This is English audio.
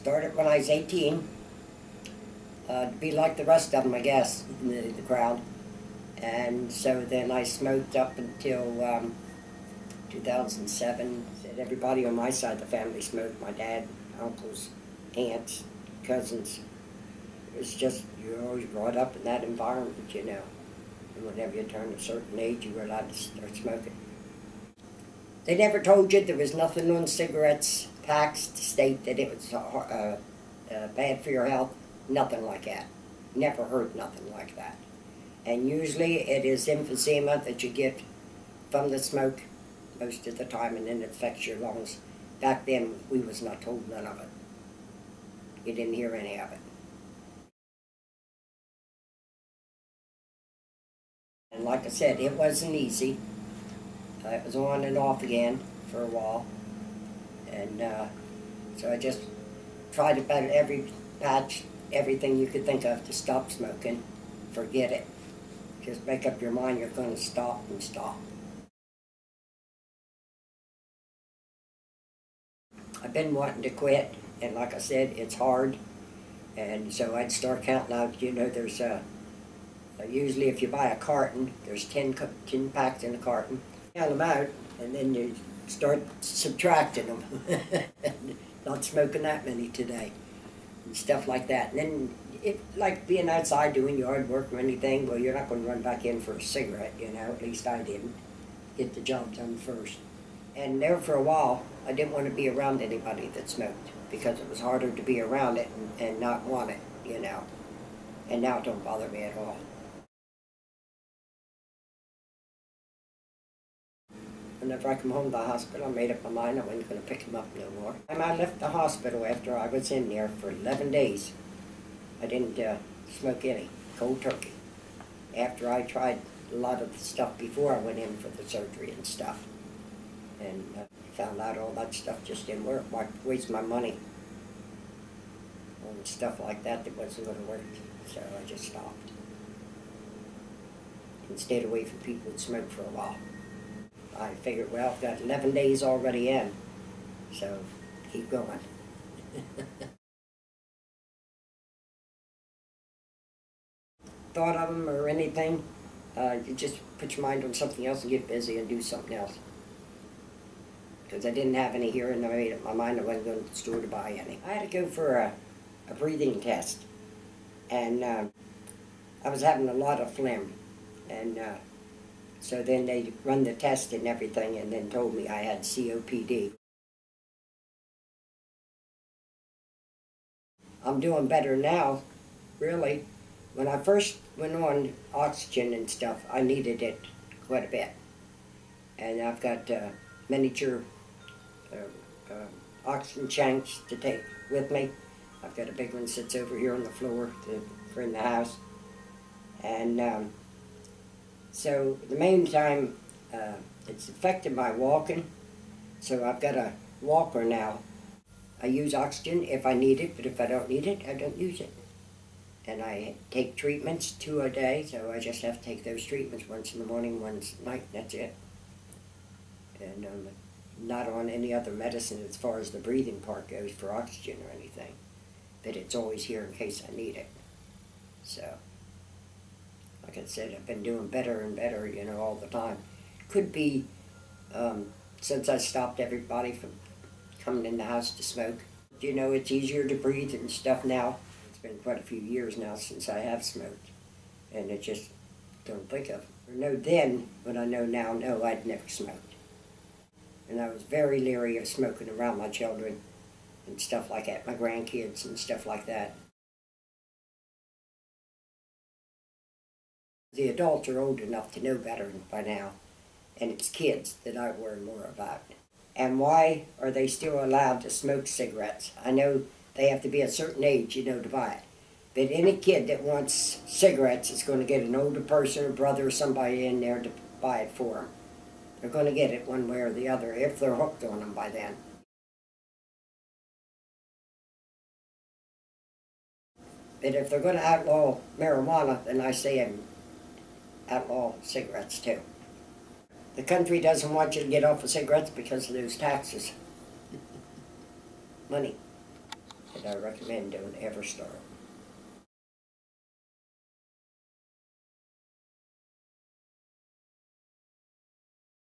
Started when I was 18. To be like the rest of them, I guess, in the crowd. And so then I smoked up until 2007. Everybody on my side of the family smoked. My dad, uncles, aunts, cousins. It was just, you were always brought up in that environment, you know. And whenever you turned a certain age, you were allowed to start smoking. They never told you there was nothing on cigarettes packs to state that it was bad for your health. Nothing like that. Never heard nothing like that. And usually it is emphysema that you get from the smoke most of the time, and then it affects your lungs. Back then, we was not told none of it. You didn't hear any of it. And like I said, it wasn't easy. It was on and off again for a while. And so I just tried about every patch, everything you could think of to stop smoking. Forget it. Just make up your mind you're going to stop and stop. I've been wanting to quit, and like I said, it's hard. And so I'd start counting out, you know, there's usually if you buy a carton, there's 10 packs in a carton. Count them out, and then you start subtracting them. Not smoking that many today, and stuff like that. And then, like being outside doing yard work or anything, well, you're not going to run back in for a cigarette, you know, at least I didn't. Get the job done first. And there for a while, I didn't want to be around anybody that smoked, because it was harder to be around it and not want it, you know. And now it don't bother me at all. Whenever I come home from the hospital, I made up my mind I wasn't going to pick him up no more. And I left the hospital after I was in there for 11 days. I didn't smoke any, cold turkey. After I tried a lot of the stuff before I went in for the surgery and stuff. And found out all that stuff just didn't work. Why waste my money on stuff like that that wasn't going to work? So I just stopped. And stayed away from people who smoked for a while. I figured, well, I've got 11 days already in, so keep going. Thought of them or anything, you just put your mind on something else and get busy and do something else. Because I didn't have any here, and I made up my mind I wasn't going to the store to buy any. I had to go for a breathing test, and I was having a lot of phlegm, and so then they run the test and everything, and then told me I had COPD. I'm doing better now, really. When I first went on oxygen and stuff, I needed it quite a bit. And I've got miniature oxygen tanks to take with me. I've got a big one that sits over here on the floor for in the house. And so the main time it's affected my walking. So I've got a walker now. I use oxygen if I need it, but if I don't need it, I don't use it. And I take treatments, 2 a day, so I just have to take those treatments once in the morning, once at night, that's it. And not on any other medicine as far as the breathing part goes for oxygen or anything. But it's always here in case I need it. So, like I said, I've been doing better and better, you know, all the time. Could be since I stopped everybody from coming in the house to smoke. You know, it's easier to breathe and stuff now. It's been quite a few years now since I have smoked. And I just don't think of it. Or no then, but I know now, no, I'd never smoked. And I was very leery of smoking around my children and stuff like that, my grandkids and stuff like that. The adults are old enough to know better by now, and it's kids that I worry more about. And why are they still allowed to smoke cigarettes? I know they have to be a certain age, you know, to buy it. But any kid that wants cigarettes is going to get an older person, a brother, or somebody in there to buy it for them. They're going to get it one way or the other if they're hooked on them by then. But if they're going to outlaw marijuana, then I say outlaw cigarettes too. The country doesn't want you to get off of cigarettes because of those taxes. Money. that I recommend don't ever start.